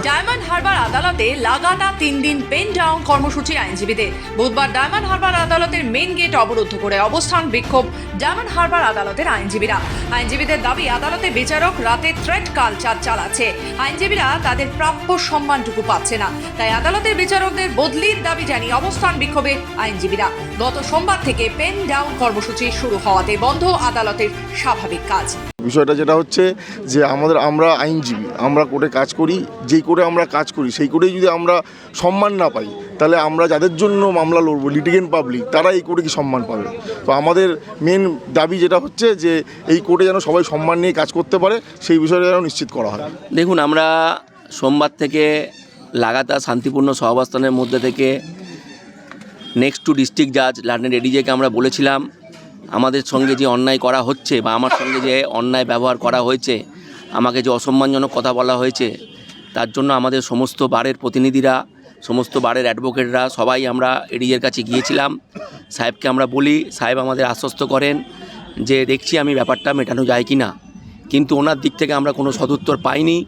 Diamond Harbour আদালতে লাগাতার 3 দিন পেন ডাউন কর্মসূচি আইনজীবীদের। বুধবার ডায়মন্ড হারবার আদালতের মেন গেট অবরুদ্ধ করে অবস্থান বিক্ষোভ ডায়মন্ড হারবার আদালতের আইনজীবীদের দাবি আদালতে বিচারক রাতে থ্রেট কালচার চালাচ্ছে, আইনজীবীরা তাদের প্রাপ্য সম্মানটুকু পাচ্ছে না, তাই আদালতের বিচারকদের বদলির দাবি জানিয়ে অবস্থান বিক্ষোভে আইনজীবীরা। গত সোমবার থেকে পেন ডাউন কর্মসূচি শুরু হওয়াতে বন্ধ আদালতের স্বাভাবিক কাজ। বিষয়টা যেটা হচ্ছে যে আমরা আইনজীবী, আমরা কোর্টে কাজ করি, যেই কোর্টে আমরা কাজ করি সেই কোর্টেই যদি আমরা সম্মান না পাই, তাহলে আমরা যাদের জন্য মামলা লড়বো লিটিগেন্ট পাবলিক, তারা এই কোর্টে কি সম্মান পাবে? তো আমাদের মেন দাবি যেটা হচ্ছে যে এই কোর্টে যেন সবাই সম্মান নিয়ে কাজ করতে পারে, সেই বিষয়টা যেন নিশ্চিত করা হয়। দেখুন, আমরা সোমবার থেকে লাগাতার শান্তিপূর্ণ সহাবস্থানের মধ্যে থেকে নেক্সট টু ডিস্ট্রিক্ট জাজ লন্ডন এডিজেকে আমরা বলেছিলাম আমাদের সঙ্গে যে অন্যায় করা হচ্ছে বা আমার সঙ্গে যে অন্যায় ব্যবহার করা হয়েছে, আমাকে যে অসম্মানজনক কথা বলা হয়েছে, তার জন্য আমাদের সমস্ত বারের প্রতিনিধিরা, সমস্ত বারের অ্যাডভোকেটরা সবাই আমরা এডিজের কাছে গিয়েছিলাম। সাহেবকে আমরা বলি, সাহেব আমাদের আশ্বস্ত করেন যে দেখছি আমি ব্যাপারটা মেটানো যায় কি না, কিন্তু ওনার দিক থেকে আমরা কোনো সদুত্তর পাইনি।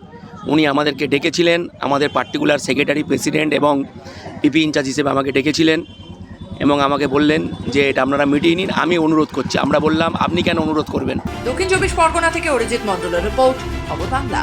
উনি আমাদেরকে ডেকেছিলেন, আমাদের পার্টিকুলার সেক্রেটারি, প্রেসিডেন্ট এবং পিপি ইনচার্জ হিসেবে আমাকে ডেকেছিলেন এবং আমাকে বললেন যে এটা আপনারা মিটিয়ে নিন, আমি অনুরোধ করছি। আমরা বললাম আপনি কেন অনুরোধ করবেন? দক্ষিণ 24 পরগনা থেকে অরিজিৎ মণ্ডলের রিপোর্ট, খবর বাংলা।